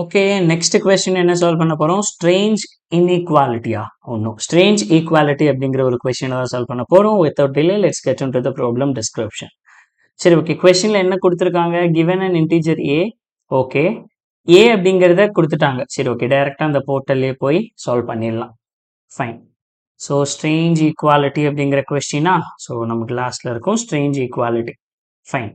Okay, next question என்ன solve பண்ண போறோம்? ஸ்ட்ரேஞ்ச் இன்இக்வாலிட்டியா? ஒன்றும் ஸ்ட்ரேஞ்ச் ஈக்குவாலிட்டி அப்படிங்கிற ஒரு கொஸ்டினை தான் சால்வ் பண்ண போறோம். Without delay let's get into the problem description. சரி, ஓகே. கொஸ்டின்ல என்ன கொடுத்துருக்காங்க? Given an integer A. Okay, A அப்படிங்கிறத கொடுத்துட்டாங்க. சரி, ஓகே, டைரக்டா அந்த போர்ட்டல்லே போய் சால்வ் பண்ணிடலாம். ஃபைன். ஸோ ஸ்ட்ரேஞ்ச் ஈக்குவாலிட்டி அப்படிங்கிற கொஸ்டினா, ஸோ நமக்கு லாஸ்ட்ல இருக்கும் ஸ்ட்ரேஞ்ச் ஈக்குவாலிட்டி. ஃபைன்.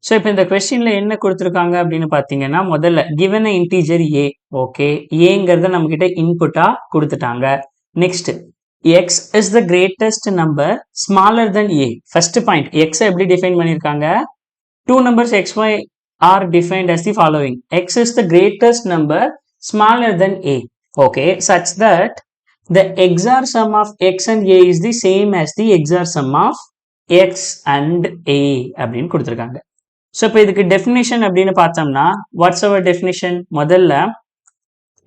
ஸோ இப்போ இந்த கொஸ்டின்ல என்ன கொடுத்துருக்காங்க அப்படின்னு பார்த்தீங்கன்னா, முதல்ல கிவன் இன்டீஜர் ஏ. ஓகே, ஏங்கிறத நம்ம கிட்ட இன்புட்டா கொடுத்துட்டாங்க. Next, X is the greatest number smaller than A. First point, X எப்படி டிஃபைன் பண்ணியிருக்காங்க? Two numbers X Y are defined as the following. X is the greatest number smaller than A. Okay, such that the XOR sum of X and A is the same as the XOR sum of X and A அப்படின்னு கொடுத்துருக்காங்க. So இப்போ இதுக்கு definition அப்படின்னு பார்த்தோம்னா, watts அவர் definition? முதல்ல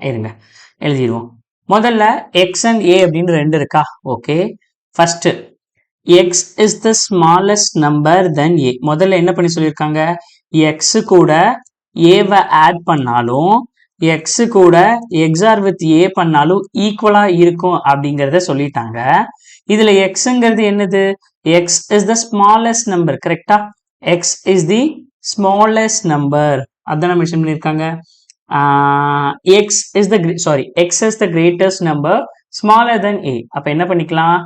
இருங்க எழுதிடுவோம். முதல்ல X and ஏ அப்படின்னு ரெண்டு இருக்கா? Okay, first X is the smallest number then A. முதல்ல என்ன பண்ணி சொல்லியிருக்காங்க? எக்ஸ் கூட ஏவை ஆட் பண்ணாலும் எக்ஸ் கூட எக்ஸார் வித் ஏ பண்ணாலும் ஈக்குவலா இருக்கும் அப்படிங்கிறத சொல்லிட்டாங்க. இதுல எக்ஸ்ங்கிறது என்னது? X is the smallest number. கரெக்டா? X is the smallest number அதான் மென்ஷன் பண்ணியிருக்காங்க. X is the x is the greatest number smaller than a. அப்ப என்ன பண்ணிக்கலாம்?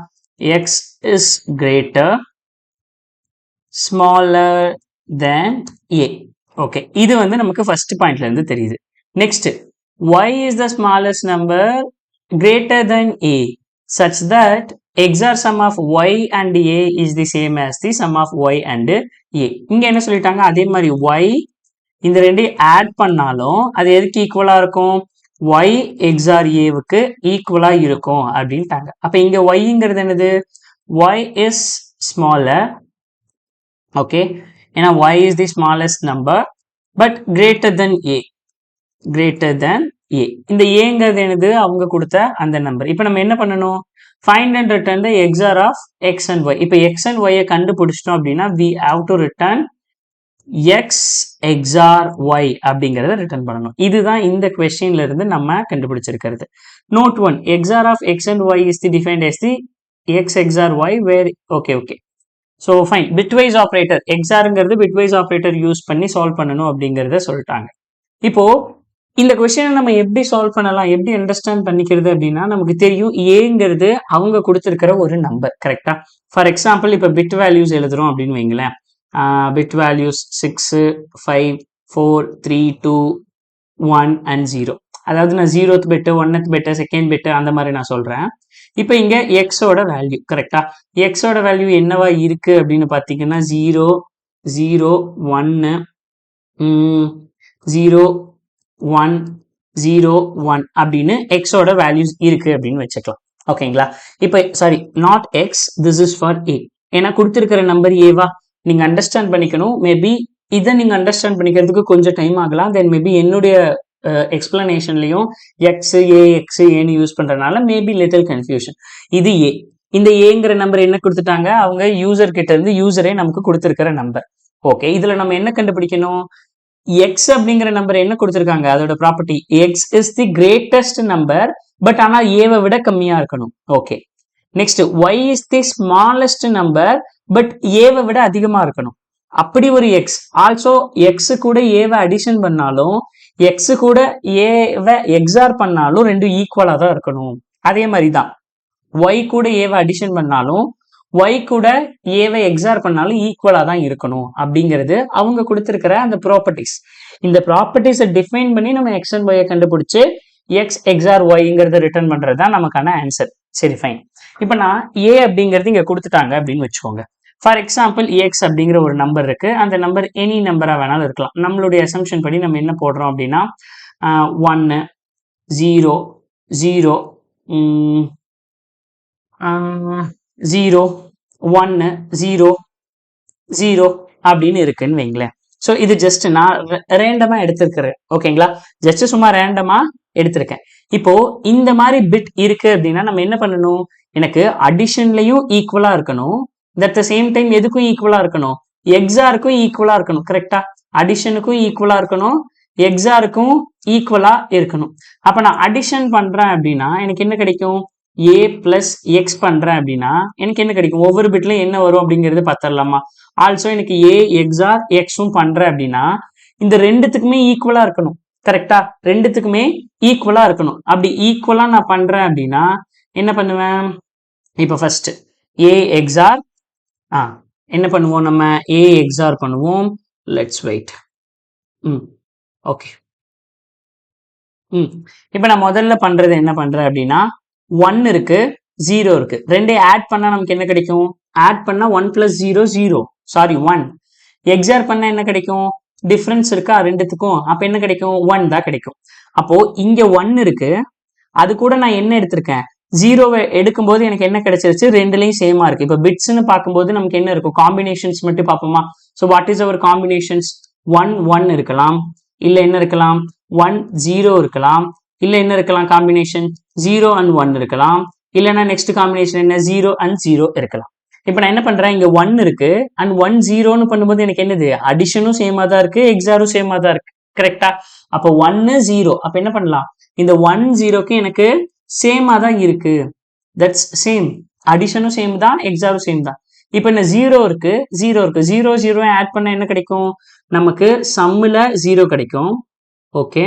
X is greater smaller than a. Okay, இது வந்து நமக்கு ஃபர்ஸ்ட் பாயிண்ட்ல இருந்து தெரியுது. Next, y is the smallest number greater than a such that XOR sum of y and a is the same as the sum of y and a. இங்க என்ன சொல்லிட்டாங்க? அதே மாதிரி y இந்த ரெண்டையும் ஆட் பண்ணாலும் அது எதுக்கு ஈக்குவலா இருக்கும்? y XOR a வுக்கு ஈக்குவலா இருக்கும் அப்படின்ட்டாங்க. அப்ப இங்க yங்கிறது என்னது? y is smaller. ஓகே, ஏன்னா y is the smallest number but greater than a. greater than a. இந்த ஏங்கிறது என்னது? அவங்க கொடுத்த அந்த நம்பர். இப்போ நம்ம என்ன பண்ணணும்? find and return the XOR of x and y. இப்போ x and y கண்டுபிடிச்சிட்டோம் அப்படின்னா we have to return x XOR y அப்படிங்கறத ரிட்டர்ன் பண்ணணும். இதுதான் இந்த கொஸ்டின்ல இருந்து நம்ம கண்டுபிடிச்சிருக்கிறது. note 1, XOR of x and y is the defined as the x XOR y where okay. So fine, bitwise operator எக்ஸாருங்கிறது பிட்வைஸ் ஆப்ரேட்டர் யூஸ் பண்ணி solve பண்ணணும் அப்படிங்கிறத சொல்லிட்டாங்க. இப்போ இந்த கொஸ்டினை நம்ம எப்படி சால்வ் பண்ணலாம், எப்படி அண்டர்ஸ்டாண்ட் பண்ணிக்கிறது அப்படின்னா, நமக்கு தெரியும் ஏங்கிறது அவங்க கொடுத்துருக்கிற ஒரு நம்பர். கரெக்டா? ஃபார் எக்ஸாம்பிள் இப்போ பிட் வேல்யூஸ் எழுதுறோம் அப்படின்னு வைங்களேன். Bit values 6, 5, 4, 3, 2, 1 and 0. அதாவது நான் 0th பிட்டு, 1th பிட்டு, 2nd பிட்டு அந்த மாதிரி நான் சொல்றேன். இப்போ இங்க எக்ஸோட வேல்யூ. கரெக்டா? எக்ஸோட வேல்யூ என்னவா இருக்கு அப்படின்னு பாத்தீங்கன்னா 0, 0, 1, 0, 1, 0, 1 அப்படின்னு எக்ஸோட வேல்யூஸ் இருக்கு அப்படின்னு வச்சுக்கலாம். ஓகேங்களா? இப்போ sorry, not x, this is for a. ஏன்னா கொடுத்துருக்கிற நம்பர் ஏவா நீங்க அண்டர்ஸ்டாண்ட் பண்ணிக்கணும். மேபி இதை நீங்க அண்டர்ஸ்டாண்ட் பண்ணிக்கிறதுக்கு கொஞ்சம் டைம் ஆகலாம். தென் மேபி என்னுடைய எக்ஸ்பிளனேஷன்லயும் எக்ஸ் ஏன்னு யூஸ் பண்றதுனால மேபி லிட்டில் கன்ஃபியூஷன். இது ஏ. இந்த ஏங்கிற நம்பர் என்ன கொடுத்துட்டாங்க? அவங்க யூசர் கிட்ட இருந்து யூசரே நமக்கு கொடுத்துருக்கிற நம்பர். ஓகே, இதுல நம்ம என்ன கண்டுபிடிக்கணும்? எக்ஸ் அப்படிங்கிற நம்பர் என்ன கொடுத்துருக்காங்க? அதோட property X is the greatest number, but ஆனா ஏவை விட கம்மியா இருக்கணும். Okay, next Y is the smallest number, but ஏவை விட அதிகமா இருக்கணும். அப்படி ஒரு எக்ஸ். ஆல்சோ எக்ஸ் கூட ஏவை அடிஷன் பண்ணாலும் எக்ஸ் கூட ஏவை எக்ஸார் பண்ணாலும் ரெண்டும் ஈக்குவலா தான் இருக்கணும். அதே மாதிரி தான் ஒய் கூட ஏவை அடிஷன் பண்ணாலும் ஒய் கூட ஏவை எக்ஸார் பண்ணாலும் ஈக்குவலா தான் இருக்கணும் அப்படிங்கிறது அவங்க கொடுத்துருக்கிற அந்த ப்ராப்பர்ட்டிஸ். இந்த ப்ராப்பர்ட்டிஸை டிஃபைன் பண்ணி நம்ம எக்ஸ் அண்ட் ஒய்யை கண்டுபிடிச்சு எக்ஸ் எக்ஸார் ஒய்ங்கிறத ரிட்டர்ன் பண்றது தான் நமக்கான ஆன்சர். சரி, ஃபைன். இப்போ நான் ஏ அப்படிங்கிறது இங்க கொடுத்துட்டாங்க அப்படின்னு வச்சுக்கோங்க. ஃபார் எக்ஸாம்பிள் எக்ஸ் அப்படிங்கிற ஒரு நம்பர் இருக்கு. அந்த நம்பர் எனி நம்பரா வேணாலும் இருக்கலாம். நம்மளுடைய அசம்ஷன் படி நம்ம என்ன போடுறோம் அப்படின்னா 1, 0, 0, 0, 1, 0, 0 அப்படின்னு இருக்குன்னு வைங்களேன். ஸோ இது ஜஸ்ட் நான் ரேண்டமா எடுத்திருக்கிறேன். ஓகேங்களா? ஜஸ்ட் சும்மா ரேண்டமா எடுத்திருக்கேன். இப்போ இந்த மாதிரி பிட் இருக்கு அப்படின்னா நம்ம என்ன பண்ணணும்? எனக்கு அடிஷன்லயும் ஈக்குவலா இருக்கணும். at the same time எதுக்கும் ஈக்குவலா இருக்கணும்? எக்ஸாருக்கும் ஈக்குவலா இருக்கணும். கரெக்டா? அடிஷனுக்கும் ஈக்குவலா இருக்கணும், எக்ஸாருக்கும் ஈக்குவலா இருக்கணும். அப்ப நான் அடிஷன் பண்றேன் அப்படின்னா எனக்கு என்ன கிடைக்கும்? a பிளஸ் எக்ஸ் பண்றேன் அப்படின்னா எனக்கு என்ன கிடைக்கும்? ஒவ்வொரு பிட்லயும் என்ன வரும் அப்படிங்கிறது பார்த்துடலாமா? ஆல்சோ எனக்கு a எக்ஸார் எக்ஸும் பண்றேன் அப்படின்னா இந்த ரெண்டுத்துக்குமே ஈக்குவலா இருக்கணும். கரெக்டா? ரெண்டுத்துக்குமே ஈக்குவலா இருக்கணும். அப்படி ஈக்குவலா நான் பண்றேன் அப்படின்னா என்ன பண்ணுவேன்? இப்போ ஃபர்ஸ்ட் a எக்ஸார் என்ன பண்ணுவோம்? நம்ம a எக்ஸார் பண்ணுவோம். Let's wait. ஓகே. இப்போ நான் முதல்ல பண்றது என்ன பண்றேன் அப்படின்னா 1 இருக்கு 0 இருக்கு, ரெண்டே ஆட் பண்ணா நமக்கு என்ன கிடைக்கும்? ஆட் பண்ணா 1 + 0 0, சாரி 1. எக்ஸார் பண்ணா என்ன கிடைக்கும்? டிஃபரன்ஸ் இருக்கா ரெண்டுத்துக்கும், அப்ப என்ன கிடைக்கும்? 1 தான் கிடைக்கும். அப்போ இங்க 1 இருக்கு, அது கூட நான் என்ன எடுத்திருக்கேன்? 0வை எடுக்கும்போது எனக்கு என்ன கிடைச்சிருச்சு? ரெண்டுலையும் சேமா இருக்கு. இப்போ பிட்ஸ்ன்னு பார்க்கும்போது நமக்கு என்ன இருக்கும்? காம்பினேஷன்ஸ் மட்டும் பார்ப்போமா? So what is our combinations? 1 1 இருக்கலாம், இல்ல என்ன இருக்கலாம்? 1 0 இருக்கலாம், இல்ல என்ன இருக்கலாம்? காம்பினேஷன் 0 and 1 இருக்கலாம், இல்லைன்னா நெக்ஸ்ட் காம்பினேஷன் என்ன? 0 and 0 இருக்கலாம். இப்போ நான் என்ன பண்றேன்? இங்க 1 இருக்கு அண்ட் 1 0ன்னு பண்ணும்போது எனக்கு என்னது? அடிஷனும் சேமா தான் இருக்கு, எக்ஸாரும் சேமா தான் இருக்கு. கரெக்டா? அப்போ 1 0, அப்ப என்ன பண்ணலாம்? இந்த 1 0க்கு எனக்கு சேமா தான் இருக்கு. That's same. அடிஷனும் சேம் தான், எக்ஸாரும் சேம் தான். இப்போ என்ன? 0 இருக்கு 0 இருக்கு, 0 0 ஆட் பண்ண என்ன கிடைக்கும்? நமக்கு சம்மில் 0 கிடைக்கும். ஓகே,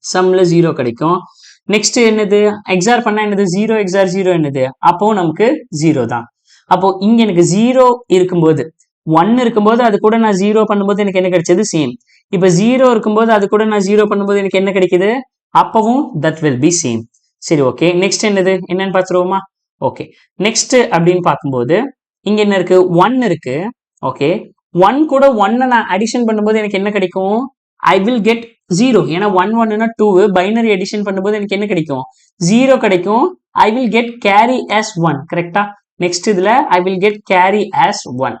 சம்மில் 0 கிடைக்கும். நெக்ஸ்ட் என்னது? எக்ஸார் பண்ணா என்னது? 0 எக்ஸார் 0 என்னது? அப்போ நமக்கு 0 தான். அப்போ இங்க எனக்கு 0 இருக்கும்போது 1 இருக்கும்போது அது கூட நான் 0 பண்ணும்போது எனக்கு என்ன கிடைச்சது? சேம். இப்போ 0 இருக்கும்போது அது கூட நான் 0 பண்ணும்போது எனக்கு என்ன கிடைக்குது? அப்பவும் தட் வில் பி சேம். சரி, ஓகே. நெக்ஸ்ட் என்னது? என்னன்னு பார்த்துருவோமா? ஓகே, நெக்ஸ்ட் அப்படின்னு பார்க்கும்போது இங்க என்ன இருக்கு? 1 இருக்கு. ஓகே, 1 கூட 1 நான் அடிஷன் பண்ணும்போது எனக்கு என்ன கிடைக்கும்? I will get 0. ஏன்னா 1 1னா 2, பைனரி அடிஷன் பண்ணும்போது எனக்கு என்ன கிடைக்கும்? 0 கிடைக்கும். I will get carry as 1. கரெக்டா? நெக்ஸ்ட் இதுல I will get carry as 1.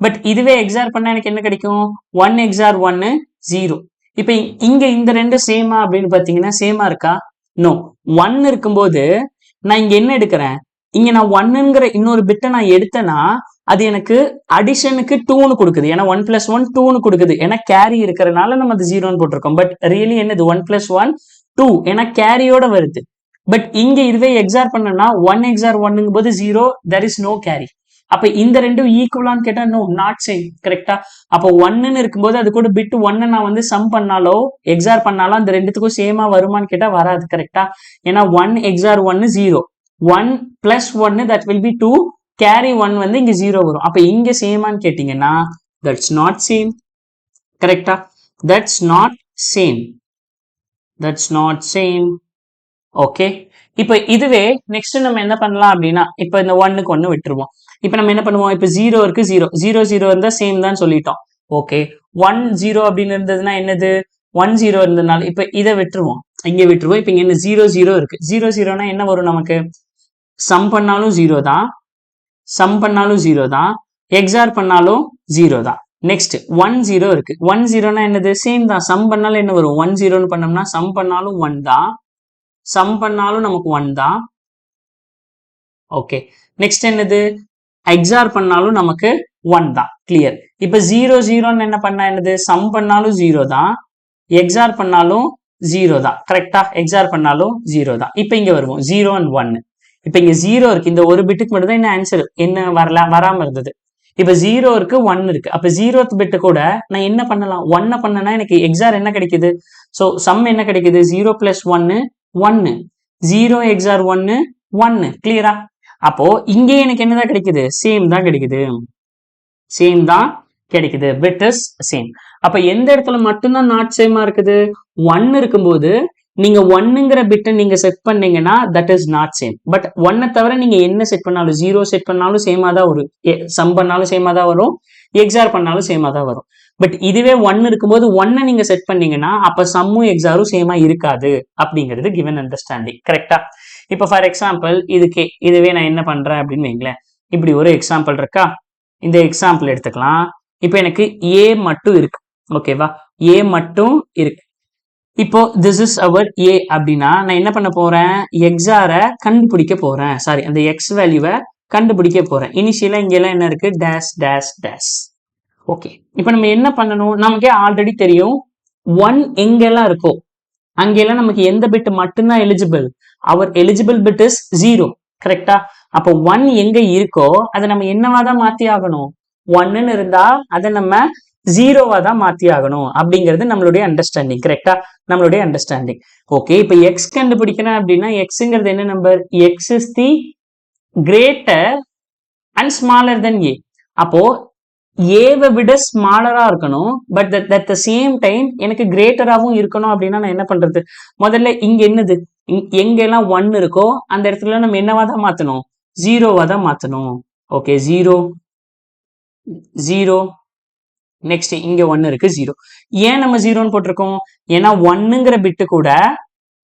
But இதுவே எக்ஸார் பண்ணா எனக்கு என்ன கிடைக்கும்? 1 எக்ஸார் 1 0. இப்ப இங்க இந்த ரெண்டு சேமா அப்படின்னு பாத்தீங்கன்னா சேமா இருக்கா? நோ. 1 இருக்கும்போது நான் இங்க என்ன எடுக்கிறேன்? இங்க நான் 1ங்கிற இன்னொரு பிட்டை நான் எடுத்தேன்னா அது எனக்கு அடிஷனுக்கு 2ன்னு கொடுக்குது. ஏன்னா 1 + 1 2ன்னு கொடுக்குது. ஏன்னா கேரி இருக்கிறதுனால நம்ம அது 0ன்னு போட்டிருக்கோம். பட் ரியலி என்னது? 1 + 1 2, ஏன்னா கேரியோட வருது. பட் இங்க இதுவே எக்ஸார் பண்ணனா 1 எக்ஸார் 1ங்கும் போது 0, there is no கேரி. அப்ப இந்த ரெண்டும் ஈக்குவலான்னு கேட்டா நோ, நாட் சேம். கரெக்டா? அப்போ 1ன்னு இருக்கும்போது அது கூட பிட் 1 நான் வந்து சம் பண்ணாலோ எக்ஸார் பண்ணாலோ அந்த ரெண்டுத்துக்கும் சேமா வருமான்னு கேட்டா வராது. கரெக்டா? ஏன்னா 1 XOR 1 0, 1 + 1 that will be 2, carry 1 வந்து இங்க 0 வரும். அப்ப இங்க சேமான்னு கேட்டீங்கன்னா that's not same. கரெக்டா? that's not same. that's not same. Okay, இப்போ இதுவே நெக்ஸ்ட் நம்ம என்ன பண்ணலாம் அப்படின்னா இப்போ இந்த 1க்கு 1 விட்டுருவோம். இப்போ நம்ம என்ன பண்ணுவோம்? இப்போ 0 இருக்கு 0 0 0 இருந்தா சேம் தான் சொல்லிட்டோம். ஓகே, 1 0 அப்படின்னு இருந்ததுன்னா என்னது? 1 0 இருந்ததுனால இப்போ இதை விட்டுருவோம், இங்க விட்டுருவோம். இப்போ இங்க என்ன? 0 0 இருக்கு. 0 0னா என்ன வரும் நமக்கு? சம் பண்ணாலும் 0 தான், சம் பண்ணாலும் 0 தான், எக்ஸார் பண்ணாலும் 0 தான். நெக்ஸ்ட் 1 0 இருக்கு. 1 0னா என்னது? சேம் தான். சம் பண்ணாலும் என்ன வரும்? 1 0ன்னு பண்ணோம்னா சம் பண்ணாலும் 1 தான், சம் பண்ணாலும் நமக்கு 1 தான். ஓகே, நெக்ஸ்ட் என்னது? எக்ஸார் பண்ணாலும் நமக்கு 1 தான். கிளியர்? இப்ப 0 0ன்னு என்ன பண்ணா என்னது? சம் பண்ணாலும் 0 தான், எக்ஸார் பண்ணாலும் 0 தான். கரெக்டா? எக்ஸார் பண்ணாலும் 0 தான். இப்ப இங்க வருவோம் 0 and 1. இப்ப இங்க 0 இருக்கு, இந்த ஒரு பிட்டுக்கு மட்டும் தான் என்ன ஆன்சர் என்ன வராம இருந்தது. இப்ப 0 இருக்கு 1 இருக்கு. அப்ப 0th பிட்டு கூட நான் என்ன பண்ணலாம்? 1 பண்ணனா எனக்கு எக்ஸார் என்ன கிடைக்குது? சோ சம் என்ன கிடைக்குது? 0 + 1 1, 0 எக்ஸார் 1 1. கிளியரா? அப்போ இங்கே எனக்கு என்னதான் கிடைக்குது? சேம் தான் கிடைக்குது, சேம் தான் கிடைக்குது. Bit is same. அப்ப எந்த இடத்துல மட்டும்தான் நாட் சேமா இருக்குது? 1 இருக்கும்போது நீங்க 1ங்கிற பிட்டை நீங்க செட் பண்ணீங்கன்னா that is not same. But 1 தவிர நீங்க என்ன செட் பண்ணாலும் 0 செட் பண்ணாலும் சேமா தான் வரும், சம் பண்ணாலும் சேமா தான் வரும், எக்ஸார் பண்ணாலும் சேமா தான் வரும். பட் இதுவே 1 இருக்கும்போது 1 நீங்க செட் பண்ணீங்கன்னா அப்ப சம்மும் எக்ஸாரும் சேமா இருக்காது அப்படிங்கிறது கிவன் அண்டர்ஸ்டாண்டிங். கரெக்டா? இப்போ ஃபார் எக்ஸாம்பிள் இதுவே நான் என்ன பண்றேன் அப்படின்னு வைங்களேன். இப்படி ஒரு எக்ஸாம்பிள் இருக்கா? இந்த எக்ஸாம்பிள் எடுத்துக்கலாம். இப்போ எனக்கு ஏ மட்டும் இருக்கு. ஓகேவா? ஏ மட்டும் இருக்கு. இப்போ திஸ் இஸ் அவர் ஏ அப்படின்னா நான் என்ன பண்ண போறேன்? எக்ஸாரை கண்டுபிடிக்க போறேன். சாரி, அந்த எக்ஸ் வேல்யூவை கண்டுபிடிக்க போறேன். இனிஷியலா இங்க எல்லாம் என்ன இருக்கு? Dash dash dash. ஓகே, இப்போ நம்ம என்ன பண்ணணும்? நமக்கே ஆல்ரெடி தெரியும் 1 எங்கெல்லாம் இருக்கோ அங்கெல்லாம் நமக்கு எந்த பிட் மட்டும்தான் eligible? Our eligible bit is 0. கரெக்டா? அப்போ 1 எங்க இருக்கோ அதை நம்ம என்னவா தான் மாத்தி ஆகணும்? 1ன்னு இருந்தா அதை நம்ம 0வா தான் மாத்தி ஆகணும் அப்படிங்கிறது நம்மளுடைய அண்டர்ஸ்டாண்டிங். கரெக்டா? நம்மளுடைய அண்டர்ஸ்டாண்டிங். ஓகே, இப்போ எக்ஸ் கண்டுபிடிக்கணும் அப்படின்னா எக்ஸ்ங்கிறது என்ன number? X is the greater and smaller than a. அப்போ ஏவை விட ஸ்மாலரா இருக்கணும், but at the same time எனக்கு கிரேட்டராகவும் இருக்கணும். அப்படின்னா நான் என்ன பண்றது? முதல்ல இங்க என்னது, எங்கெல்லாம் 1 இருக்கோ அந்த இடத்துல நம்ம என்னவா தான் மாத்தணும்? 0வா தான் மாத்தணும். ஓகே, 0 0. நெக்ஸ்ட் இங்க 1 இருக்கு, 0. ஏன் நம்ம 0ன்னு போட்டிருக்கோம்? ஏன்னா 1ங்கிற பிட்டு கூட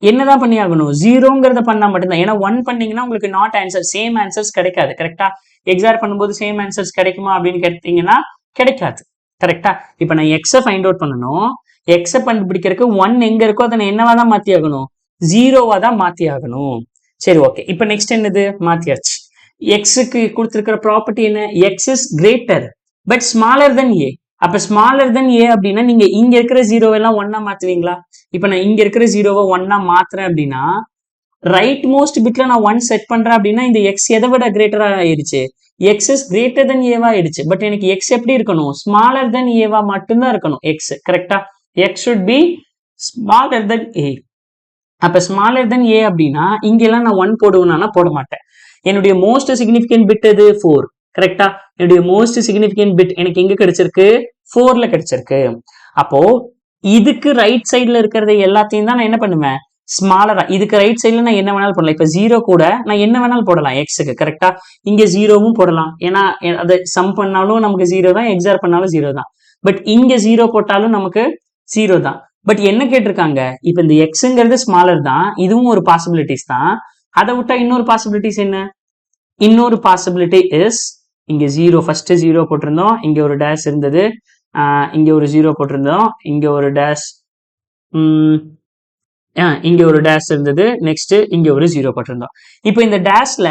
என்னதான் பண்ணி ஆகணும்? 0ங்கிறத பண்ணா மட்டும்தான். ஏன்னா 1 பண்ணீங்கன்னா உங்களுக்கு நாட் ஆன்சர், சேம் ஆன்சர்ஸ் கிடைக்காது. கரெக்டா? எக்ஸாம் பண்ணும்போது சேம் ஆன்சர்ஸ் கிடைக்குமா அப்படின்னு கேட்டீங்கன்னா கிடைக்காது. கரெக்டா? இப்ப நான் எக்ஸை ஃபைண்ட் அவுட் பண்ணணும். எக்ஸை கண்டுபிடிக்கிறதுக்கு 1 எங்க இருக்கோ அதை நான் என்னவா தான் மாத்தி ஆகணும்? 0வா தான் மாத்தி ஆகணும். சரி, ஓகே. இப்ப நெக்ஸ்ட் என்னது? மாத்தியாச்சு. எக்ஸுக்கு கொடுத்திருக்கிற ப்ராப்பர்ட்டி என்ன? X is greater but smaller than a. அப்ப ஸ்மாலர் தென் ஏ அப்படின்னா நீங்க இங்க இருக்கிற 0 எல்லாம் 1ஆ மாத்துவீங்களா? இப்ப நான் இங்க இருக்கிற 0வை 1ஆ மாத்துறேன் அப்படின்னா ரைட் மோஸ்ட் பிட்ல நான் 1 செட் பண்றேன் அப்படின்னா இந்த எக்ஸ் எதை விட கிரேட்டரா ஆயிடுச்சு? எக்ஸ் இஸ் கிரேட்டர் தென் ஏவா ஆயிடுச்சு. பட் எனக்கு எக்ஸ் எப்படி இருக்கணும்? ஸ்மாலர் தென் ஏவா மட்டும்தான் இருக்கணும் எக்ஸ். கரெக்டா? X should be smaller than a. அப்ப ஸ்மாலர் தென் ஏ அப்படின்னா இங்கெல்லாம் நான் 1 போடுவேன்னா போட மாட்டேன். என்னுடைய மோஸ்ட் சிக்னிபிகன்ட் பிட் எது? 4. கரெக்டா? என்னுடைய மோஸ்ட் சிக்னிபிகன்ட் பிட் எனக்கு எங்க கிடைச்சிருக்கு? 4ல கிடைச்சிருக்கு. அப்போ இதுக்கு ரைட் சைட்ல இருக்கிறது எல்லாத்தையும் தான் நான் என்ன பண்ணுவேன்? ஸ்மாலரா. இதுக்கு ரைட் சைட்ல நான் என்ன வேணாலும் போடலாம். இப்ப 0 கூட நான் என்ன வேணாலும் போடலாம் எக்ஸுக்கு. கரெக்டா? இங்க 0வும் போடலாம். ஏன்னா அதை சம் பண்ணாலும் நமக்கு 0 தான், எக்ஸார் பண்ணாலும் 0 தான். பட் இங்க 0 போட்டாலும் நமக்கு 0 தான். பட் என்ன கேட்டிருக்காங்க? இப்ப இந்த எக்ஸுங்கிறது ஸ்மாலர் தான், இதுவும் ஒரு பாசிபிலிட்டிஸ் தான். அதை விட்டா இன்னொரு பாசிபிலிட்டிஸ் என்ன? இன்னொரு பாசிபிலிட்டி இஸ் இங்க 0, ஃபர்ஸ்ட் 0 போட்டிருந்தோம், இங்க ஒரு டேஷ் இருந்தது, இங்க ஒரு 0 போட்டிருந்தோம், இங்க ஒரு டேஷ், இங்க ஒரு டேஷ் இருந்தது, நெக்ஸ்ட் இங்க ஒரு 0 போட்டிருந்தோம். இப்போ இந்த டேஷ்ல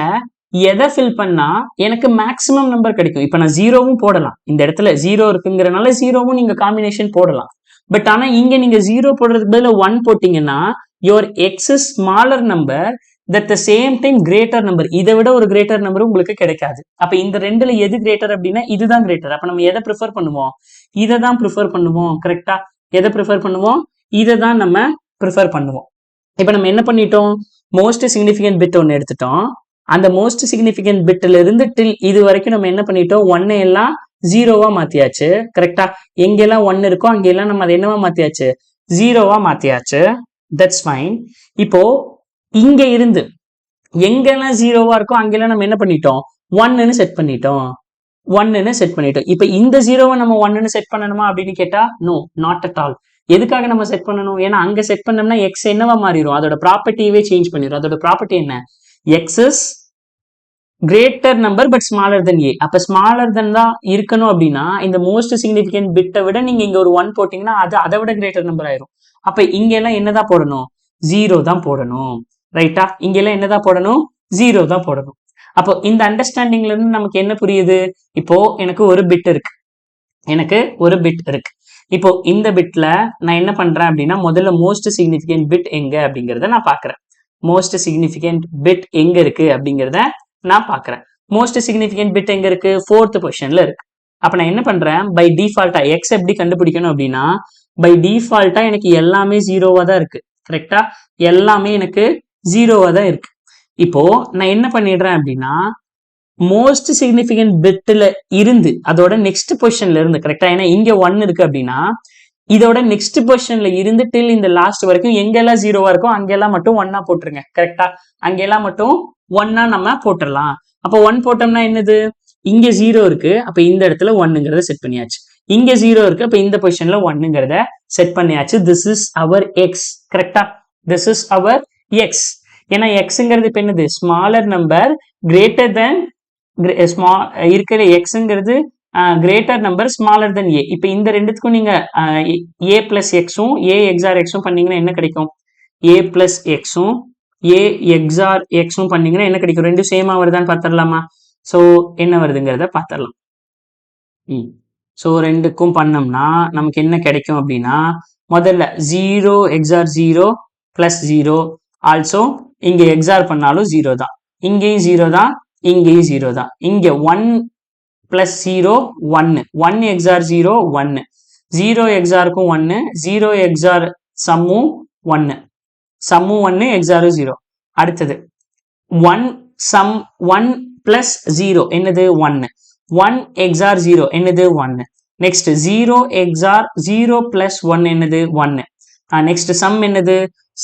எதை ஃபில் பண்ணா எனக்கு மேக்ஸிமம் நம்பர் கிடைக்கும்? இப்ப நான் 0வும் போடலாம். இந்த இடத்துல 0 இருக்குங்கிறனால 0வும் நீங்க காம்பினேஷன் போடலாம். பட் ஆனா இங்க நீங்க 0 போடுறதுக்கு பதிலா 1 போட்டீங்கன்னா your x is smaller number that the same time greater number. இதை விட ஒரு கிரேட்டர் நம்பர் உங்களுக்கு கிடைக்காது. அப்ப இந்த ரெண்டுல எது கிரேட்டர் அப்படின்னா இதுதான் கிரேட்டர். அப்ப நம்ம எதை ப்ரிஃபர் பண்ணுவோம்? இதை தான் ப்ரிஃபர் பண்ணுவோம். கரெக்டா? எதை ப்ரிஃபர் பண்ணுவோம்? இதை தான் நம்ம ப்ரிஃபர் பண்ணுவோம். இப்ப நம்ம என்ன பண்ணிட்டோம்? மோஸ்ட் சிக்னிபிகன்ட் பிட் ஒன்னு எடுத்துட்டோம். அந்த மோஸ்ட் சிக்னிபிகன்ட் பிட்ல இருந்து டில் இது வரைக்கும் நம்ம என்ன பண்ணிட்டோம்? 1 எல்லாம் 0வா மாத்தியாச்சு. கரெக்டா? எங்கெல்லாம் 1 இருக்கோ அங்கெல்லாம் நம்ம அதை என்னவா மாத்தியாச்சு? 0வா மாத்தியாச்சு. That's fine. இப்போ இங்க இருந்து எங்கெல்லாம் 0வா இருக்கோ அங்கெல்லாம் நம்ம என்ன பண்ணிட்டோம்? 1ன்னு செட் பண்ணிட்டோம். 1ன்னு செட் பண்ணிட்டோம். இப்ப இந்த 0வை நம்ம 1ன்னு செட் பண்ணணுமா அப்படின்னு கேட்டா நோ, நாட் அட் ஆல். எதுக்காக நம்ம செட் பண்ணணும்? ஏன்னா அங்க செட் பண்ணோம்னா எக்ஸ் என்னவா மாறிடும்? அதோட ப்ராப்பர்ட்டியவே சேஞ்ச் பண்ணிடும். அதோட ப்ராப்பர்ட்டி என்ன? X is greater number but smaller than a. அப்ப ஸ்மாலர் தென் தான் இருக்கணும் அப்படின்னா இந்த மோஸ்ட் சிக்னிபிகன்ட் பிட்டை விட நீங்க இங்க ஒரு 1 போட்டீங்கன்னா அது அதை விட கிரேட்டர் நம்பர் ஆயிரும். அப்ப இங்க எல்லாம் என்னதான் போடணும்? 0 தான் போடணும். ரைட்டா? இங்க எல்லாம் என்னதான் போடணும்? 0 தான் போடணும். அப்போ இந்த அண்டர்ஸ்டாண்டிங்ல இருந்து நமக்கு என்ன புரியுது? இப்போ எனக்கு ஒரு பிட் இருக்கு. இப்போ இந்த பிட்ல நான் என்ன பண்றேன் அப்படின்னா முதல்ல மோஸ்ட் சிக்னிபிகன்ட் பிட் எங்க அப்படிங்கறத நான் பாக்குறேன். மோஸ்ட் சிக்னிபிகன்ட் பிட் எங்க இருக்கு அப்படிங்கறத நான் பாக்குறேன். மோஸ்ட் சிக்னிபிகன்ட் பிட் எங்க இருக்கு? 4th பொசிஷன்ல இருக்கு. அப்ப நான் என்ன பண்றேன்? பை டிஃபால்ட்டா எக்ஸ் எப்படி கண்டுபிடிக்கணும் அப்படின்னா பை டிஃபால்ட்டா எனக்கு எல்லாமே 0வா தான் இருக்கு. கரெக்டா? எல்லாமே எனக்கு 0வா தான் இருக்கு. இப்போ நான் என்ன பண்ணிடுறேன் அப்படின்னா மோஸ்ட் சிக்னிபிகன்ட் பிட்ல இருந்து அதோட நெக்ஸ்ட் பொசிஷன்ல இருந்து, கரெக்டா? ஏன்னா இங்க 1 இருக்கு அப்படின்னா இதோட நெக்ஸ்ட் பொசிஷன்ல இருந்து டில் இந்த லாஸ்ட் வரைக்கும் எங்கெல்லாம் 0வா இருக்கும் அங்கெல்லாம் மட்டும் 1ஆ போட்டுருங்க. கரெக்டா? அங்கெல்லாம் மட்டும் 1ஆ நம்ம போட்டுடலாம். அப்போ 1 போட்டோம்னா என்னது? இங்க 0 இருக்கு, அப்ப இந்த இடத்துல 1ங்கிறத செட் பண்ணியாச்சு. இங்க 0 இருக்கு, அப்ப இந்த பொசிஷன்ல 1ங்கிறத செட் பண்ணியாச்சு. This is our x. கரெக்டா? This is our x. ஏன்னா எக்ஸ்ங்கிறது இப்ப என்னது? ஸ்மாலர் நம்பர் கிரேட்டர் தென் இருக்கிற எக்ஸ்ங்கிறது greater number smaller than a. இப்ப இந்த ரெண்டுத்துக்கும் நீங்க ஏ பிளஸ் எக்ஸும் ஏ எக்ஸார் எக்ஸும் பண்ணீங்கன்னா என்ன கிடைக்கும்? ஏ பிளஸ் எக்ஸும் ஏ எக்ஸார் எக்ஸும் பண்ணீங்கன்னா என்ன கிடைக்கும்? ரெண்டும் சேமா வருதான்னு பார்த்துடலாமா? சோ என்ன வருதுங்கிறத பார்த்துடலாம். ஸோ ரெண்டுக்கும் பண்ணோம்னா நமக்கு என்ன கிடைக்கும் அப்படின்னா முதல்ல 0 XOR 0 plus 0 ஆல்சோ இங்க XOR பண்ணாலும் 0 தான், இங்கேயும் 0 தான், இங்கேயும் 0 தான். இங்க 1 plus 0 1 1 XOR 0 1 0 XOR க்கும் 1 0 XOR சம்மும் 1 சம்மும் 1 XOR 0. அடுத்தது 1 sum 1 plus 0 என்னது 1 1 XOR 0 என்னது 1. நெக்ஸ்ட் 0 XOR 0 plus 1 என்னது 1. நெக்ஸ்ட் சம் என்னது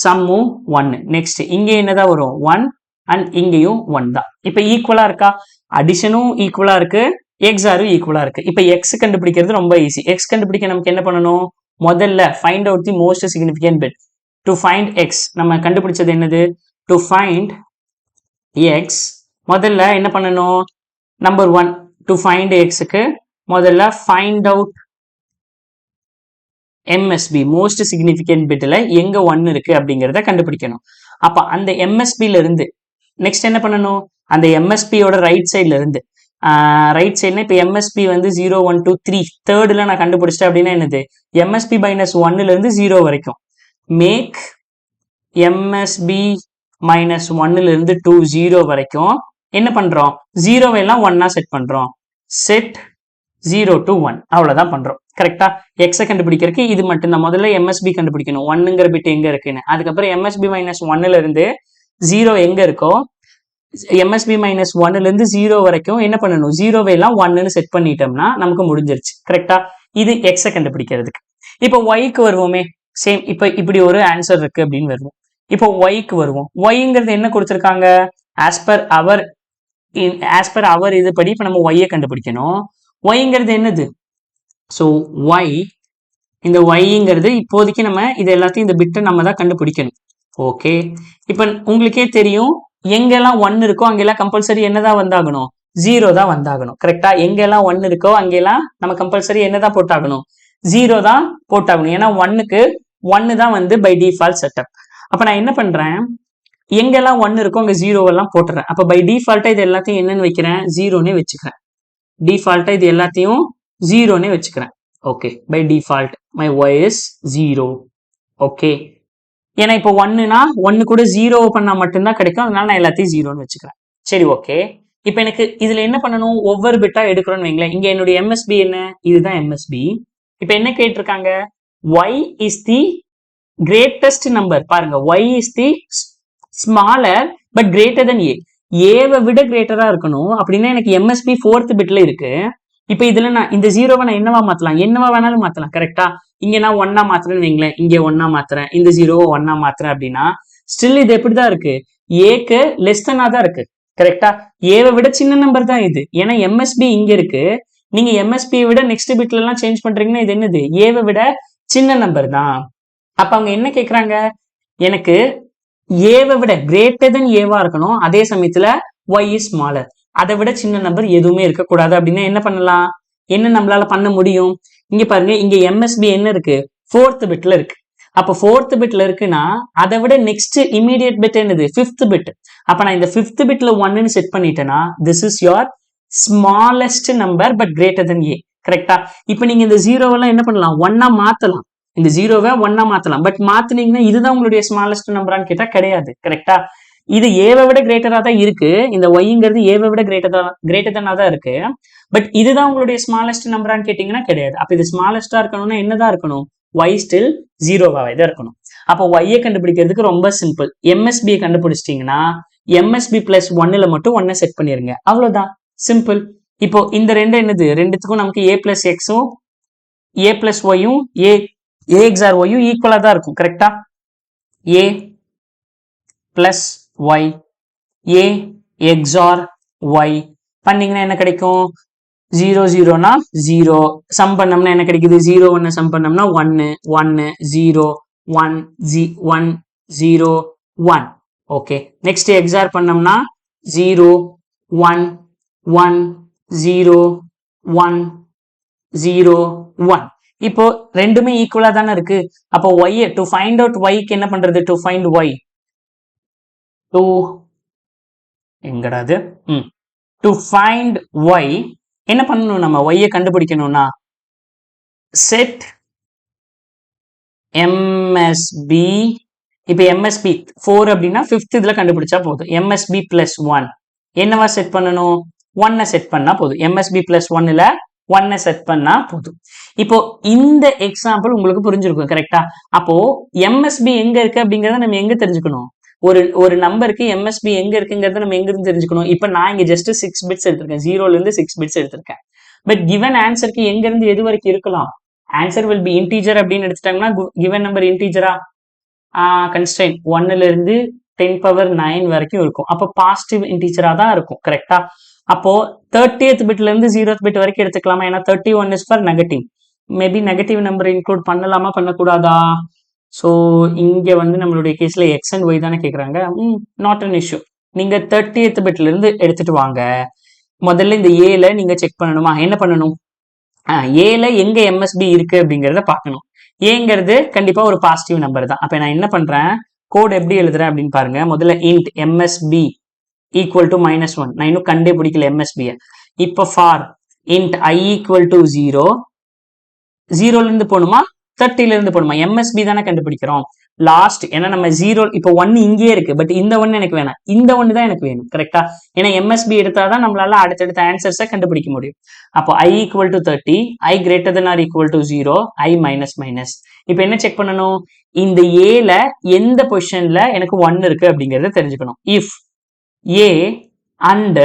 சம்மும் 1. நெக்ஸ்ட் இங்க என்னதான் வரும் 1 அண்ட் இங்கேயும் 1 தான். இப்ப ஈக்குவலா இருக்கா, அடிஷனும் ஈக்குவலா இருக்கு, XORம் ஈக்குவலா இருக்கு. இப்ப எக்ஸ் கண்டுபிடிக்கிறது ரொம்ப ஈஸி. எக்ஸ் கண்டுபிடிக்க நமக்கு என்ன பண்ணணும், முதல்ல find out the most significant bit. To find X நம்ம கண்டுபிடிச்சது என்னது, டு ஃபைண்ட் எக்ஸ் முதல்ல என்ன பண்ணணும், நம்பர் 1 டு ஃபைண்ட் எக்ஸுக்கு முதல்ல find out MSB most significant பிட்ல எங்க 1 இருக்கு அப்படிங்கிறத கண்டுபிடிக்கணும். அப்ப அந்த MSBல இருந்து நெக்ஸ்ட் என்ன பண்ணணும், அந்த MSBயோட ரைட் சைட்ல இருந்து ரைட் சைட்னா இப்போ MSB வந்து 0 1 2 3 தேர்ட்ல நான் கண்டுபிடிச்சிட்டேன் அப்படின்னா என்னது MSB -1ல இருந்து 0 வரைக்கும். மேக் MSB -1ல இருந்து 2 0 வரைக்கும் என்ன பண்றோம், 0 எல்லாம் 1 செட் பண்றோம். செட் 0 to 1 அவ்வளவுதான் பண்றோம். கரெக்டா, எக்ஸை கண்டுபிடிக்கிறதுக்கு இது மட்டும் தான். முதல்ல MSB கண்டுபிடிக்கணும், 1ங்கிற பிட் எங்க இருக்குன்னு. அதுக்கப்புறம் MSB -1ல இருந்து 0 எங்க இருக்கோ MSB -1ல இருந்து 0 வரைக்கும் என்ன பண்ணணும், 0 எல்லாம் 1ன்னு செட் பண்ணிட்டோம்னா நமக்கு முடிஞ்சிருச்சு. கரெக்டா, இது எக்ஸை கண்டுபிடிக்கிறதுக்கு. இப்போ ஒய்க்கு வருவோமே, சேம் இப்போ இப்படி ஒரு ஆன்சர் இருக்கு அப்படின்னு வருவோம். இப்போ ஒய்க்கு வருவோம். ஒய்ங்கிறது என்ன கொடுத்துருக்காங்க, ஆஸ் பர் அவர் இதுபடி இப்போ நம்ம ஒய்யை கண்டுபிடிக்கணும். ஒய்ங்கிறது என்னது, ஸோ ஒய், இந்த ஒய்ங்கிறது இப்போதைக்கு நம்ம இது எல்லாத்தையும் இந்த பிட்டை நம்ம தான் கண்டுபிடிக்கணும். ஓகே, இப்போ உங்களுக்கே தெரியும் எங்கெல்லாம் 1 இருக்கோ அங்கெல்லாம் கம்பல்சரி என்னதான் வந்தாகணும், 0 தான் வந்தாகணும். கரெக்டா, எங்கெல்லாம் 1 இருக்கோ அங்கெல்லாம் நம்ம கம்பல்சரி என்னதான் போட்டாகணும், 0 தான் போட்டாகணும். ஏன்னா 1க்கு 1 தான் வந்து பை டிஃபால்ட் செட்டப். அப்ப நான் என்ன பண்றேன், எங்கெல்லாம் 1 இருக்கோ அங்க 0 எல்லாம் போட்டுறேன். அப்ப பை டிஃபால்ட்டா இது எல்லாத்தையும் என்னன்னு வைக்கிறேன், 0னே வச்சுக்கிறேன். டிஃபால்ட்டா இது எல்லாத்தையும் 0னே வச்சுக்கிறேன். Okay, by default my Y is 0. Okay, ஏன்னா இப்போ 1னா 1 கூட 0 பண்ணா மட்டும்தான் கிடைக்கும், அதனால நான் எல்லாத்தையும் 0ன்னு வச்சுக்கிறேன். சரி, ஓகே. இப்போ எனக்கு இதுல என்ன பண்ணணும், ஒவ்வொரு பிட்டா எடுக்கிறோம்னு வைங்களேன். இங்க என்னுடைய MSB என்ன, இதுதான் MSB. இப்போ என்ன கேட்டிருக்காங்க, y is the greatest number. பாருங்க, y is the smaller but greater than a. ஏவை விட கிரேட்டரா இருக்கணும் அப்படின்னா எனக்கு MSB 4th பிட்ல இருக்கு. இப்போ இதுல நான் இந்த 0வை நான் என்னவா மாத்தலாம், என்னவா வேணாலும் மாத்தலாம். கரெக்டா, இங்க நான் 1 மாத்துறேன்னு வைங்களேன், இங்க 1 மாத்துறேன், இந்த 0வை 1 மாத்துறேன் அப்படின்னா ஸ்டில் இது எப்படிதான் இருக்கு, ஏக்கு லெஸ் தனா தான் இருக்கு. கரெக்டா, ஏவை விட சின்ன நம்பர் தான் இது. ஏன்னா MSB இங்க இருக்கு, நீங்க MSB விட நெக்ஸ்ட் பிட்ல எல்லாம் சேஞ்ச் பண்றீங்கன்னா இது என்னது, ஏவை விட சின்ன நம்பர் தான். அப்ப அவங்க என்ன கேக்குறாங்க, எனக்கு ஏவை விட கிரேட்டர் தென் ஏவா இருக்கணும், அதே சமயத்துல y is smaller, அதை விட சின்ன நம்பர் எதுவுமே இருக்கக்கூடாது. அப்படின்னா என்ன பண்ணலாம், என்ன நம்மளால பண்ண முடியும், இங்க பாருங்க, இங்க MSB என்ன இருக்கு, 4th பிட்ல இருக்கு. அப்ப 4th பிட்ல இருக்குன்னா அதை விட நெக்ஸ்ட் இமீடியட் பிட் என்னது, 5th பிட். அப்ப நான் இந்த 5th பிட்ல 1ன்னு செட் பண்ணிட்டேன்னா this is your smallest number but greater than a. கரெக்டா, இப்ப நீங்க இந்த 0 என்ன பண்ணலாம், 1 மாத்தலாம், இந்த 0வை 1 மாத்தலாம். பட் மாத்தினீங்கன்னா இதுதான் உங்களுடைய ஸ்மாலஸ்ட் நம்பரான்னு கேட்டா கிடையாது. கரெக்டா, இது ஏவை விட கிரேட்டரா தான் இருக்கு, இந்த ஒய்ங்கிறது ஏவை விட கிரேட்டர் தானா தான் இருக்கு. பட் இதுதான் உங்களுடைய ஸ்மாலஸ்ட் நம்பரான்னு கேட்டீங்கன்னா கிடையாது. அப்ப இது ஸ்மாலஸ்டா இருக்கணும்னா என்னதான் இருக்கணும், ஒய் ஸ்டில் 0வாவே தான் இருக்கணும். அப்போ ஒய்யை கண்டுபிடிக்கிறதுக்கு ரொம்ப சிம்பிள். MSB கண்டுபிடிச்சிட்டீங்கன்னா MSB +1ல மட்டும் 1 செட் பண்ணிருங்க, அவ்வளவுதான், சிம்பிள். இப்போ இந்த ரெண்டு என்னது, ரெண்டுத்துக்கும் நமக்கு a + xும் a + yயும் a XOR yயும் ஈக்குவலா தான் இருக்கும். கரெக்டா, a + y a XOR y பண்ணீங்கன்னா என்ன கிடைக்கும், 0 0னா 0, சம் பண்ணோம்னா என்ன கிடைக்குது, 0 1 சம் பண்ணோம்னா 1 1 0 1 1 0 1. ஓகே, நெக்ஸ்ட் XOR பண்ணோம்னா 0 1 1 0 1 0 1. இப்போ ரெண்டுமே ஈக்குவலா தானே இருக்கு. அப்போ y டு ஃபைண்ட் அவுட் yக்கு என்ன பண்றது, டு ஃபைண்ட் y, டு எங்கடாது, டு ஃபைண்ட் y என்ன பண்ணணும், நம்ம y கண்டுபிடிக்கணும்னா செட் எம்எஸ்பி. இப்போ எம்எஸ்பி 4 அப்படின்னா 5th இதில் கண்டுபிடிச்சா போதும். எம்எஸ்பி பிளஸ் 1 என்னவா செட் பண்ணணும்? 1 செட் பண்ணா போதும். எம்எஸ்பி பிளஸ் 1ல் 1 செட் பண்ணா போதும். இப்போ இந்த எக்ஸாம்பிள் உங்களுக்கு புரிஞ்சிருக்கும் கரெக்டா? அப்போ எம்எஸ்பி எங்க இருக்கு அப்படிங்கறத நம்ம எங்க தெரிஞ்சுக்கணும்? ஒரு நம்பருக்கு எம்எஸ்பி எங்க இருக்குங்கிறத நம்ம எங்க இருந்து தெரிஞ்சுக்கணும்? இப்போ நான் இங்க ஜஸ்ட் 6 பிட்ஸ் எடுத்திருக்கேன், 0ல இருந்து 6 பிட்ஸ் எடுத்திருக்கேன். பட் கிவன் ஆன்சருக்கு எங்க இருந்து எது வரைக்கும் இருக்கலாம்? ஆன்சர் வில் பி இன்டீஜர் அப்படின்னு எடுத்துட்டாங்கன்னா கிவன் நம்பர் இன்டீஜரா? கன்ஸ்ட்ரெயின் 1ல இருந்து 10⁻9 வரைக்கும் இருக்கும். அப்போ பாசிட்டிவ் இன்டீஜரா தான் இருக்கும் கரெக்டா? அப்போ 30th பிட்ல இருந்து 0th பிட் வரைக்கும் எடுத்துக்கலாமா? ஏன்னா 31 is for negative. Maybe negative number include பண்ணலாமா பண்ணக்கூடாதா? ஸோ இங்க வந்து நம்மளுடைய கேஸ்ல எக்ஸ் அண்ட் ஒய் தானே கேட்குறாங்க. Not an issue. நீங்க 30th பிட்ல இருந்து எடுத்துட்டு வாங்க. முதல்ல இந்த ஏல நீங்க செக் பண்ணணுமா? என்ன பண்ணணும்? ஏல எங்க எம்எஸ்பி இருக்கு அப்படிங்கிறத பார்க்கணும். ஏங்கிறது கண்டிப்பா ஒரு பாசிட்டிவ் நம்பர் தான். அப்ப நான் என்ன பண்றேன், கோட் எப்படி எழுதுறேன் அப்படின்னு பாருங்க. முதல்ல இன்ட் எம்எஸ்பி ஈக்குவல் டு -1. நான் இன்னும் கண்டே பிடிக்கல எம்எஸ்பியை. இப்போ for int i equal to 0, 0ல இருந்து போகணுமா 30ல இருந்து போகணுமா? எம்எஸ்பி தானே கண்டுபிடிக்கிறோம். லாஸ்ட் ஏன்னா நம்ம 0 இப்போ 1 இங்கே இருக்கு, பட் இந்த 1 எனக்கு வேணாம், இந்த 1 தான் எனக்கு வேணும் கரெக்டா? ஏன்னா எம்எஸ்பி எடுத்தாதான் நம்மளால அடுத்தடுத்த ஆன்சர்ஸை கண்டுபிடிக்க முடியும். அப்போ i equal to 30, i greater than or equal to 0, i minus minus. இப்போ என்ன செக் பண்ணணும்? இந்த ஏல எந்த பொசிஷன்ல எனக்கு 1 இருக்கு அப்படிங்கறத தெரிஞ்சுக்கணும். If a and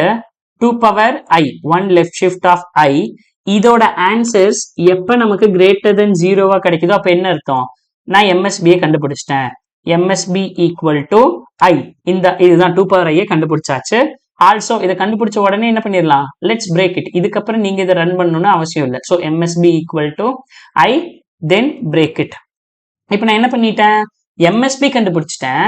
2⁻i 1 left shift of i, இதோட ஆன்சர்ஸ் எப்ப நமக்கு கிரேட்டர் தென் 0வா கிடைக்குதோ அப்ப என்ன அர்த்தம்? நான் எம்எஸ்பியை கண்டுபிடிச்சிட்டேன். எம்எஸ்பி ஈக்குவல் டு ஐ, இதுதான் 2⁻i கண்டுபிடிச்சாச்சு. ஆல்சோ இதை கண்டுபிடிச்ச உடனே என்ன பண்ணிடலாம்? Let's break it. இதுக்கப்புறம் நீங்க இதை ரன் பண்ணணும்னு அவசியம் இல்லை. So MSB equal to I then break it. இப்போ நான் என்ன பண்ணிட்டேன்? எம்எஸ்பி கண்டுபிடிச்சிட்டேன்.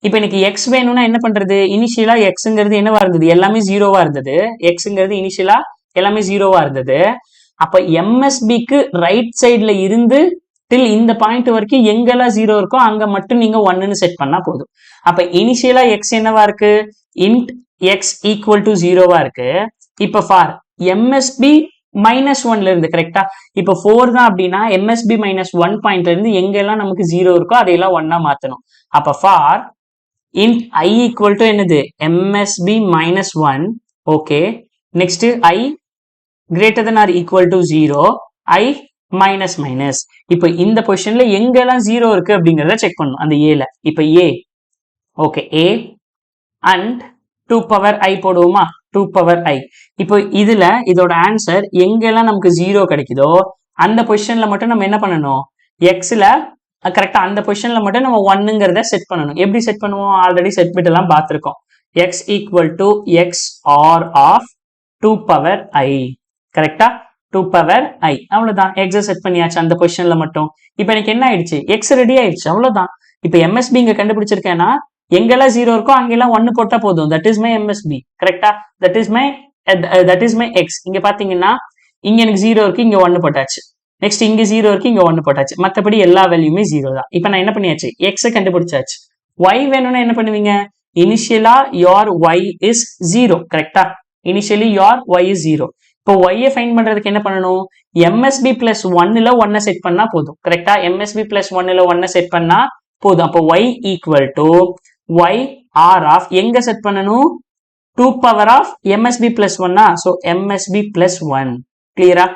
இப்போ எனக்கு எக்ஸ் வேணும்னா என்ன பண்றது? இனிஷியலா எக்ஸுங்கிறது என்னவா இருந்தது? எல்லாமே 0வா இருந்தது. எக்ஸுங்கிறது இனிஷியலா எல்லாமே 0வா இருந்தது. அப்ப எம்எஸ்பிக்கு ரைட் சைட்ல இருந்து டில் இந்த பாயிண்ட் வரைக்கும் எங்கெல்லாம் 0 இருக்கோ அங்க மட்டும் நீங்க 1ன்னு செட் பண்ணா போதும். அப்ப இனிஷியலா எக்ஸ் என்னவா இருக்கு? இன்ட் எக்ஸ் ஈக்குவல் டு 0வா இருக்கு. இப்ப ஃபார் எம்எஸ்பி -1ல இருந்து கரெக்டா? இப்ப 4 தான் அப்படின்னா எம்எஸ்பி -1 பாயிண்ட்ல இருந்து எங்கெல்லாம் நமக்கு 0 இருக்கோ அதையெல்லாம் 1ஆ மாத்தணும். அப்ப for int i equal to என்னது? MSB -1. Okay, next i greater than or equal to 0, i minus minus. இப்போ இந்த பொசிஷன்ல எங்கெல்லாம் 0 இருக்கு அப்படிங்கிறத செக் பண்ணணும் அந்த ஏல. இப்போ ஏ, ஓகே, ஏ அண்ட் 2⁻i போடுவோமா? 2⁻i. இப்போ இதுல இதோட ஆன்சர் எங்கெல்லாம் நமக்கு 0 கிடைக்குதோ அந்த பொசிஷன்ல மட்டும் நம்ம என்ன பண்ணணும்? எக்ஸ்ல கரெக்டா அந்த பொசிஷன்ல மட்டும் நம்ம 1ங்கிறத செட் பண்ணணும். எப்படி செட் பண்ணுவோம்? ஆல்ரெடி செட் பிட் எல்லாம் பார்த்திருக்கோம். X equal to X OR of 2⁻i கரெக்டா? 2⁻i அவ்வளவுதான். எக்ஸை செட் பண்ணியாச்சு அந்த பொசிஷன்ல மட்டும். இப்போ எனக்கு என்ன ஆயிடுச்சு? எக்ஸ் ரெடி ஆயிடுச்சு, அவ்வளவுதான். இப்போ எம்எஸ்பி இங்க கண்டுபிடிச்சிருக்கேன்னா எங்கெல்லாம் 0 இருக்கோ அங்கெல்லாம் 1 போட்டா போதும். தட் இஸ் மை எம்எஸ்பி கரெக்டா? That is my X. இங்க பாத்தீங்கன்னா இங்க எனக்கு 0 இருக்கு, இங்க 1 போட்டாச்சு. நெக்ஸ்ட் இங்க 0 இருக்கு, இங்க 1 போட்டாச்சு. மத்தபடி எல்லா வேல்யூமே 0 தான். இப்போ நான் என்ன பண்ணியாச்சு? எக்ஸை கண்டுபிடிச்சாச்சு. ஒய் வேணும்னா என்ன பண்ணுவீங்க? இனிஷியலா யோர் ஒய் இஸ் 0 கரெக்டா? Initially your Y is 0. இப்போ ஒய்யை ஃபைண்ட் பண்றதுக்கு என்ன பண்ணணும்? எம்எஸ்பி பிளஸ் 1ல 1 செட் பண்ணா போதும் கரெக்டா? எம்எஸ்பி பிளஸ் 1ல 1 செட் பண்ணா போதும். அப்போ Y equal to Y OR of எங்க செட் பண்ணணும்? 2 of MSB plus 1. So MSB plus 1 கிளியரா?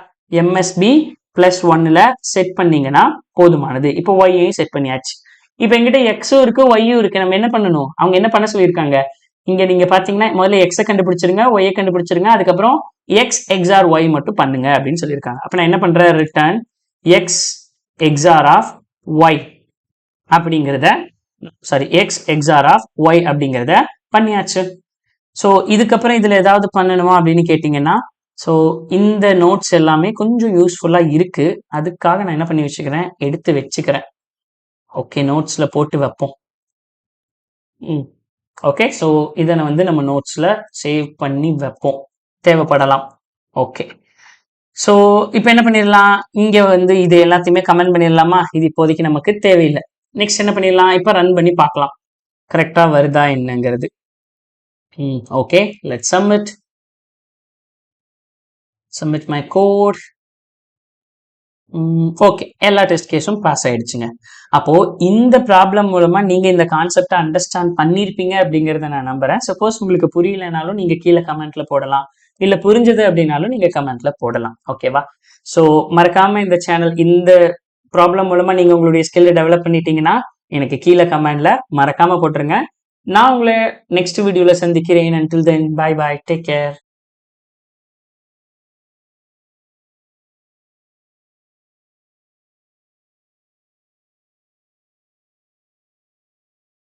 எம்எஸ்பி பிளஸ் 1ல செட் பண்ணீங்கன்னா போதுமானது. இப்போ ஒய்யையும் செட் பண்ணியாச்சு. இப்போ எங்கிட்ட எக்ஸும் இருக்கு ஒய்யும் இருக்கு. நம்ம என்ன பண்ணணும்? அவங்க என்ன பண்ண சொல்லியிருக்காங்க? இங்க நீங்க பாத்தீங்கன்னா முதல்ல எக்ஸை கண்டுபிடிச்சிருங்க, ஒய்யை கண்டுபிடிச்சிருங்க, அதுக்கப்புறம் எக்ஸ் எக்ஸார் ஒய் மட்டும் பண்ணுங்க அப்படின்னு சொல்லியிருக்காங்க. அப்ப நான் என்ன பண்றேன்? Return X XOR of Y அப்படிங்கிறத எக்ஸ் எக்ஸார் ஆஃப் ஒய் அப்படிங்கிறத பண்ணியாச்சு. ஸோ இதுக்கப்புறம் இதுல ஏதாவது பண்ணணுமா அப்படின்னு கேட்டீங்கன்னா, ஸோ இந்த நோட்ஸ் எல்லாமே கொஞ்சம் யூஸ்ஃபுல்லா இருக்கு. அதுக்காக நான் என்ன பண்ணி வச்சுக்கிறேன்? எடுத்து வச்சுக்கிறேன். ஓகே, நோட்ஸ்ல போட்டு வைப்போம். ஓகே, ஸோ இதை நம்ம நோட்ஸ்ல சேவ் பண்ணி வைப்போம், தேவைப்படலாம். ஓகே, ஸோ இப்போ என்ன பண்ணிடலாம்? இங்க இது எல்லாத்தையுமே கமெண்ட் பண்ணிடலாமா? இது இப்போதைக்கு நமக்கு தேவையில்லை. நெக்ஸ்ட் என்ன பண்ணிடலாம்? இப்போ ரன் பண்ணி பார்க்கலாம் கரெக்டா வருதா என்னங்கிறது. Okay, let's submit my code. Okay, எல்லா டெஸ்ட் கேஸும் பாஸ் ஆயிடுச்சுங்க. அப்போ இந்த ப்ராப்ளம் மூலமா நீங்க இந்த கான்செப்டை அண்டர்ஸ்டாண்ட் பண்ணியிருப்பீங்க அப்படிங்கறத நான் நம்புறேன். சப்போஸ் உங்களுக்கு புரியலனாலும் நீங்க கீழே கமெண்ட்ல போடலாம், இல்ல புரிஞ்சது அப்படின்னாலும் நீங்க கமெண்ட்ல போடலாம். ஓகேவா? ஸோ மறக்காம இந்த சேனல் இந்த ப்ராப்ளம் மூலமா நீங்க உங்களுடைய ஸ்கில்லை டெவலப் பண்ணிட்டீங்கன்னா எனக்கு கீழே கமெண்ட்ல மறக்காம போட்டுருங்க. நான் உங்களை நெக்ஸ்ட் வீடியோல சந்திக்கிறேன். until then bye bye, take care.